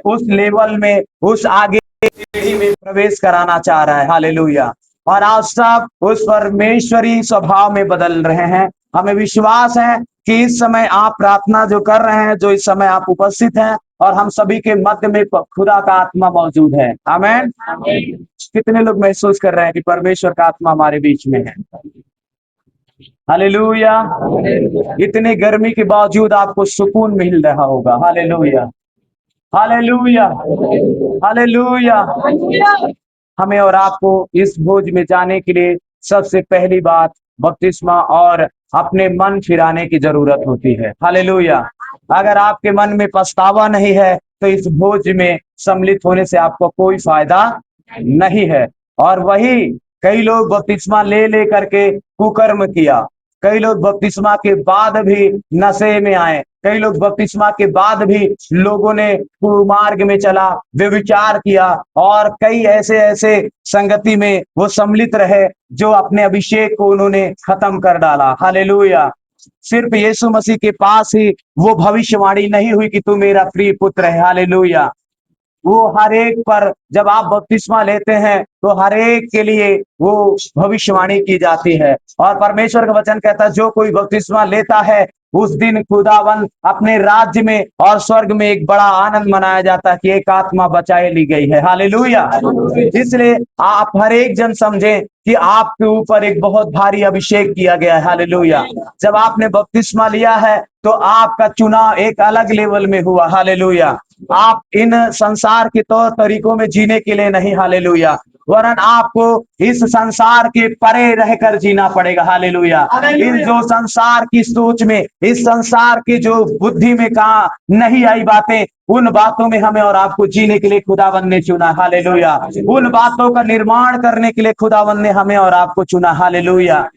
उस लेवल में, उस आगे पीढ़ी में प्रवेश कराना चाह रहा है। हालेलुया। और आप सब उस परमेश्वरी स्वभाव में बदल रहे हैं। हमें विश्वास है कि इस समय आप प्रार्थना जो कर रहे हैं, जो इस समय आप उपस्थित हैं, और हम सभी के मध्य में खुदा का आत्मा मौजूद है। आमीन। कितने लोग महसूस कर रहे हैं कि परमेश्वर का आत्मा हमारे बीच में है? हालेलुया। इतनी गर्मी के बावजूद आपको सुकून मिल रहा होगा। Hallelujah, hallelujah, hallelujah. हमें और आपको इस भोज में जाने के लिए सबसे पहली बात बपतिस्मा और अपने मन फिराने की जरूरत होती है। हालेलुया। अगर आपके मन में पछतावा नहीं है तो इस भोज में सम्मिलित होने से आपको कोई फायदा नहीं है। और वही कई लोग बपतिस्मा ले ले करके कुकर्म किया, कई लोग बपतिस्मा के बाद भी नशे में आए, कई लोग बपतिस्मा के बाद भी लोगों ने कुमार्ग में चला, व्यभिचार किया, और कई ऐसे ऐसे संगति में वो सम्मिलित रहे जो अपने अभिषेक को उन्होंने खत्म कर डाला। हालेलुया। सिर्फ यीशु मसीह के पास ही वो भविष्यवाणी नहीं हुई कि तू मेरा प्रिय पुत्र है। हालेलुया। वो हर एक पर जब आप बपतिस्मा लेते हैं तो हर एक के लिए वो भविष्यवाणी की जाती है। और परमेश्वर का वचन कहता है जो कोई बपतिस्मा लेता है उस दिन खुदावन अपने राज्य में और स्वर्ग में एक बड़ा आनंद मनाया जाता है कि एक आत्मा बचाई ली गई है। हालेलुया। इसलिए आप हर एक जन समझें कि आपके ऊपर एक बहुत भारी अभिषेक किया गया है। हालेलुया। जब आपने बपतिस्मा लिया है तो आपका चुनाव एक अलग लेवल में हुआ। हालेलुया। आप इन संसार के तौर तरीकों में जीने के लिए नहीं, हालेलुया, वरन आपको इस संसार के परे रहकर जीना पड़ेगा। हालेलुया। इस जो संसार की सोच में, इस संसार की जो बुद्धि में कहा नहीं आई बातें, उन बातों में हमें और आपको जीने के लिए खुदावन ने चुना। हालेलुया। उन बातों का निर्माण करने के लिए खुदावन ने हमें और आपको चुना। हालेलुया।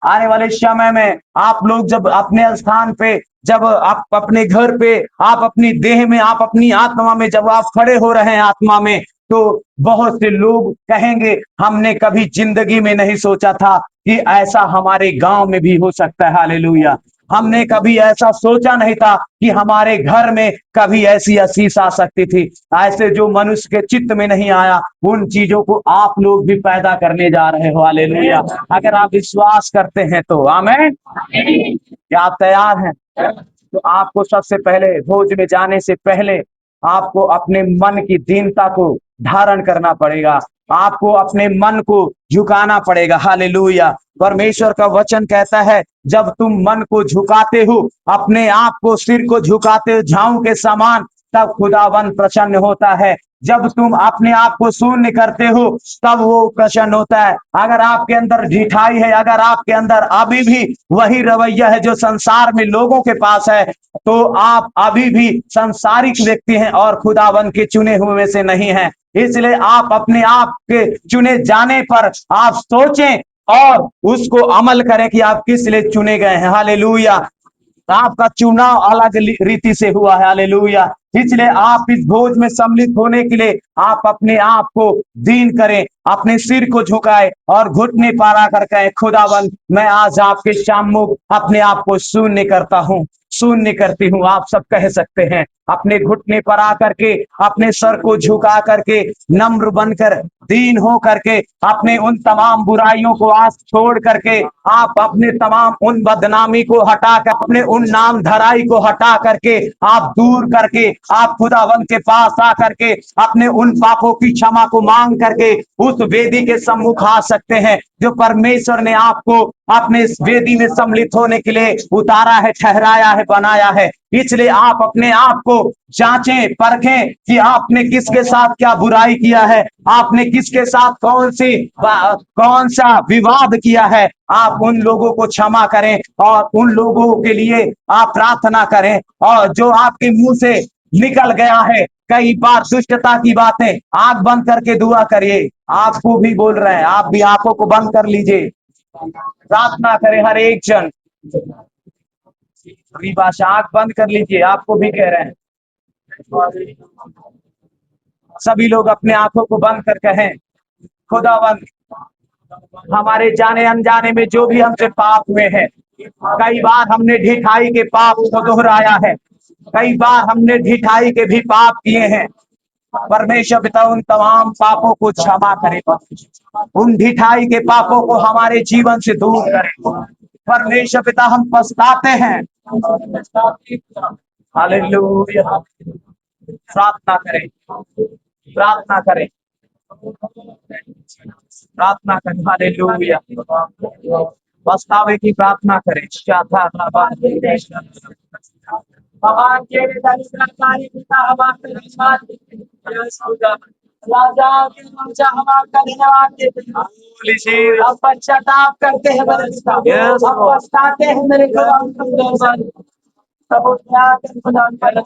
आने वाले समय में आप लोग जब अपने स्थान पे, जब आप अपने घर पे, आप अपनी देह में, आप अपनी आत्मा में जब आप खड़े हो रहे हैं आत्मा में, तो बहुत से लोग कहेंगे हमने कभी जिंदगी में नहीं सोचा था कि ऐसा हमारे गांव में भी हो सकता है। हालेलुया। हमने कभी ऐसा सोचा नहीं था कि हमारे घर में कभी ऐसी आशीष आ सकती थी। ऐसे जो मनुष्य के चित्त में नहीं आया उन चीजों को आप लोग भी पैदा करने जा रहे हो। हालेलुया। अगर आप विश्वास करते हैं तो आमीन। क्या आप तैयार हैं? तो आपको सबसे पहले भोज में जाने से पहले आपको अपने मन की दीनता को धारण करना पड़ेगा। आपको अपने मन को झुकाना पड़ेगा। हालेलुया। परमेश्वर का वचन कहता है जब तुम मन को झुकाते हो, अपने आप को, सिर को झुकाते हो झाऊ के समान, तब खुदावन प्रसन्न होता है। जब तुम अपने आप को शून्य करते हो तब वो प्रसन्न होता है। अगर आपके अंदर ढिठाई है, अगर आपके अंदर अभी भी वही रवैया है जो संसार में लोगों के पास है, तो आप अभी भी सांसारिक व्यक्ति हैं और खुदावन के चुने हुए में से नहीं हैं। इसलिए आप अपने आप के चुने जाने पर आप सोचें और उसको अमल करें कि आप किस लिए चुने गए हैं। हालेलुया। आपका चुनाव अलग रीति से हुआ है। हालेलुया। इसलिए आप इस भोज में सम्मिलित होने के लिए आप अपने आप को दीन करें, अपने सिर को झुकाए और घुटने पारा कर कहें खुदावन मैं आज आपके सम्मुख अपने आप को शून्य करता हूं, शून्य करती हूं। आप सब कह सकते हैं अपने घुटने पर आकर के, अपने सर को झुका करके, नम्र बनकर, दीन हो करके, अपने उन तमाम बुराइयों को आज छोड़ करके, आप अपने तमाम उन बदनामी को हटा कर, अपने उन नाम धराई को हटा करके, आप दूर करके, आप खुदावन के पास आ करके अपने उन पापों की क्षमा को मांग करके उस वेदी के सम्मुख आ सकते हैं जो परमेश्वर ने आपको अपने इस वेदी में सम्मिलित होने के लिए उतारा है, ठहराया है, बनाया है। इसलिए आप अपने आप को जांचें, परखें कि आपने किसके साथ क्या बुराई किया है, आपने किसके साथ कौन सा विवाद किया है। आप उन लोगों को क्षमा करें और उन लोगों के लिए आप प्रार्थना करें, और जो आपके मुंह से निकल गया है कई बार दुष्टता की बातें, आंख बंद करके दुआ करिए। आपको भी बोल रहे हैं, आप भी आंखों को बंद कर लीजिए, प्रार्थना करें हर एक जन। भाषा आंख बंद कर लीजिए, आपको भी कह रहे हैं। सभी लोग अपने आंखों को बंद कर कहें खुदावन हमारे जाने अनजाने में जो भी हमसे पाप हुए हैं, कई बार हमने ढिठाई के पाप को दोहराया है, कई बार हमने ढिठाई के भी पाप किए हैं। परमेश्वर पिता उन तमाम पापों को क्षमा करे, उन ढिठाई के पापों को हमारे जीवन से दूर करे। परमेश्वर पिता हम पछताते हैं। हालेलुया। प्रार्थना करें, प्रार्थना करें, प्रार्थना करें। हालेलुया। पछतावे की प्रार्थना करें। भगवान के दर्शनकारी पिता हमारे धन्यवाद देते हैं। राजा के राजा हम आपका धन्यवाद देते हैं। हम पश्चाताप करते हैं मेरे पिता, हम पछताते हैं मेरे खुदा। प्रभु दया कर खुदा पर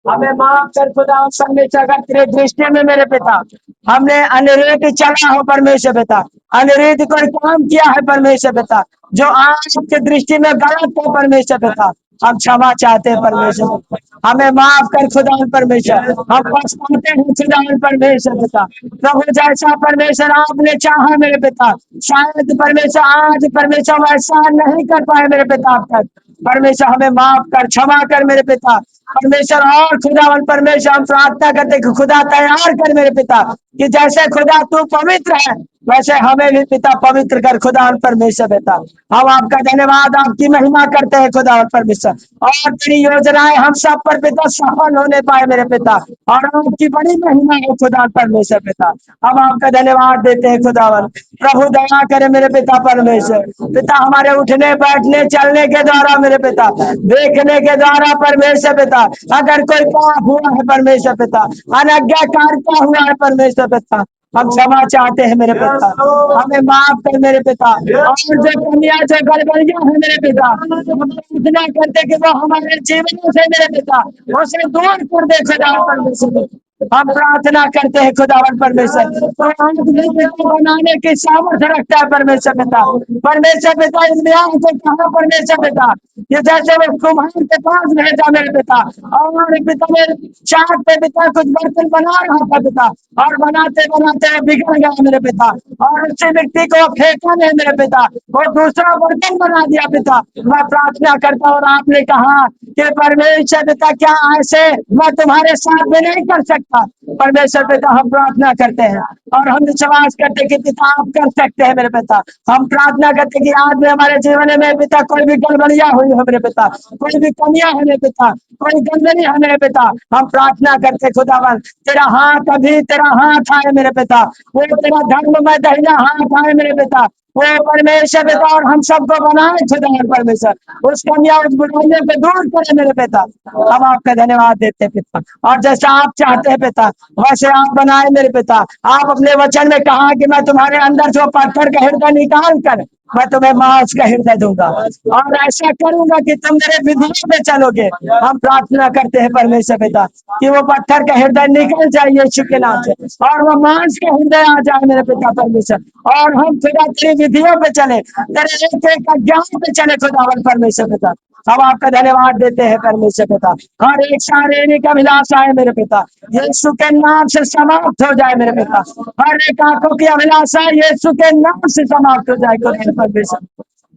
हमें माफ कर खुदा परमेश्वर, अगर तेरे दृष्टि में मेरे पिता हमने अनरीति चला हो परमेश्वर पिता, अनरीति कोई काम किया है परमेश्वर पिता जो आपके दृष्टि में गलत हो परमेश्वर पिता, हम क्षमा चाहते हैं परमेश्वर, हमें माफ कर खुदा परमेश्वर। हम पछताते हैं खुदा परमेश्वर पिता, प्रभु जैसा परमेश्वर आपने चाहा मेरे पिता, शायद परमेश्वर आज परमेश्वर वैसा नहीं कर पाए मेरे पिता अब तक। परमेश्वर हमें माफ कर, क्षमा कर मेरे पिता परमेश्वर। और खुदावन परमेश्वर हम प्रार्थना करते कि खुदा तैयार कर मेरे पिता, कि जैसे खुदा तू पवित्र है वैसे हमें भी पिता पवित्र कर खुदा परमेश्वर पिता। हम आपका धन्यवाद, आपकी महिमा करते हैं खुदा परमेश्वर, और तेरी योजनाएं हम सब पर पिता सफल होने पाए मेरे पिता, और आपकी बड़ी महिमा है खुदा परमेश्वर पिता। हम आपका धन्यवाद देते हैं खुदावन। प्रभु दया करे मेरे पिता परमेश्वर पिता, हमारे उठने बैठने चलने के द्वारा मेरे पिता, देखने के द्वारा परमेश्वर पिता, अगर कोई पाप हुआ है परमेश्वर पिता, अनज्ञाकारिता हुआ है परमेश्वर पिता, हम क्षमा चाहते हैं मेरे पिता, हमें माफ कर मेरे पिता। और जो कमियां जो गड़बड़ियां हैं मेरे पिता, हम प्रार्थना करते कि वो हमारे जीवन से मेरे पिता उसे दूर कर दे खुदा परमेश्वर। हम प्रार्थना करते हैं खुदावन परमेश्वर, तो आदमी को बनाने की सामर्थ्य रखता है परमेश्वर पिता। परमेश्वर पिता इस ब्याह को कहा परमेश्वर पिता, ये जैसे वो कुम्हार के पास भेजा मेरे पिता, और पिता मेरे चाक पे पिता कुछ बर्तन बना रहा था पिता, और बनाते बनाते बिगड़ गया मेरे पिता, और उसी मिट्टी को फेंका नहीं मेरे पिता, वो दूसरा बर्तन बना दिया पिता। मैं प्रार्थना करता हूँ, और आपने कहा कि परमेश्वर पिता क्या ऐसे मैं तुम्हारे साथ में नहीं कर सकता। परमेश्वर पिता हम प्रार्थना करते हैं, और हम विश्वास करते हैं कि पिता आप कर सकते हैं मेरे पिता। हम प्रार्थना करते हैं कि आज में हमारे जीवन में पिता कोई भी गड़बड़ियां हुई है मेरे पिता, कोई भी कमियां है मेरे पिता, कोई गंदगी है मेरे पिता, हम प्रार्थना करते खुदावन तेरा हाथ, अभी तेरा हाथ आए मेरे पिता, वो तेरा धर्म में दहिना हाथ आए मेरे पिता, वो परमेश्वर पिता, और हम सबको बनाए खुदा परमेश्वर, उस कमियां उस बुराइयों को दूर करे मेरे पिता। हम आपका धन्यवाद देते हैं पिता, और जैसा आप चाहते हैं पिता वैसे आप बनाए मेरे पिता। आप अपने वचन में कहा कि मैं तुम्हारे अंदर जो पत्थर का हृदय निकाल कर मैं तुम्हें मांस का हृदय दूंगा, और ऐसा करूंगा कि तुम मेरे विधियों पे चलोगे। हम प्रार्थना करते हैं परमेश्वर पिता कि वो पत्थर का हृदय निकल जाए यीशु के नाम से, और वो मांस का हृदय आ जाए मेरे पिता परमेश्वर, और हम खुदा तेरी विधियों पे चले, तेरे एक एक ज्ञान पे चले खुदावन परमेश्वर पिता। हम आपका धन्यवाद देते हैं परमेश्वर पिता, हर एक शारीरिक अभिलाषा है मेरे पिता यीशु के नाम से समाप्त हो जाए मेरे पिता, हर एक आंखों की अभिलाषा यीशु के नाम से समाप्त हो जाए खुदा परमेश्वर।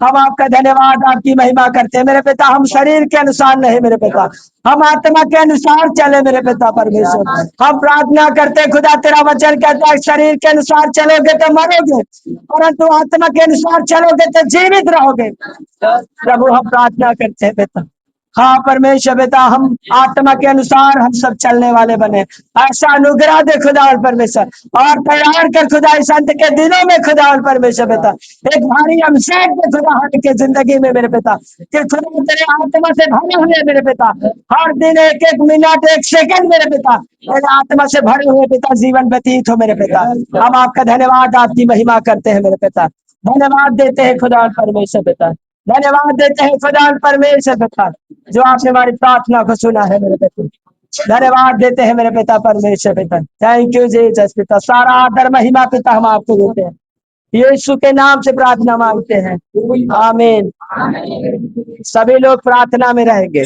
हम आपका धन्यवाद, आपकी महिमा करते हैं मेरे पिता। हम शरीर के अनुसार नहीं मेरे पिता, हम आत्मा के अनुसार चले मेरे पिता परमेश्वर। हम प्रार्थना करते खुदा, तेरा वचन कहता है शरीर के अनुसार चलोगे तो मरोगे, परंतु आत्मा के अनुसार चलोगे तो जीवित रहोगे। प्रभु हम प्रार्थना करते हैं पिता, हाँ परमेश्वर पिता, हम आत्मा के अनुसार हम सब चलने वाले बने, ऐसा अनुग्रह दे खुदा और परमेश्वर, और तैयार कर खुदा इस अंत के दिनों में खुदा और परमेश्वर पिता, एक भारी अभिषेक दे खुदा हर के जिंदगी में मेरे पिता, कि खुदा तेरे आत्मा से भरे हुए मेरे पिता, हर दिन एक एक मिनट एक सेकंड मेरे पिता तेरे आत्मा से भरे हुए पिता जीवन व्यतीत हो मेरे पिता। हम आपका धन्यवाद, आपकी महिमा करते हैं मेरे पिता, धन्यवाद देते हैं खुदा और परमेश्वर पिता, धन्यवाद देते हैं खुदा और परमेश्वर पिता, जो आपने हमारी प्रार्थना को सुना है मेरे पिता। धन्यवाद देते हैं मेरे पिता परमेश्वर पिता, थैंक यू जीसस पिता, सारा आदर महिमा पिता हम आपको देते हैं, यीशु के नाम से प्रार्थना मांगते हैं, आमीन। सभी लोग प्रार्थना में रहेंगे।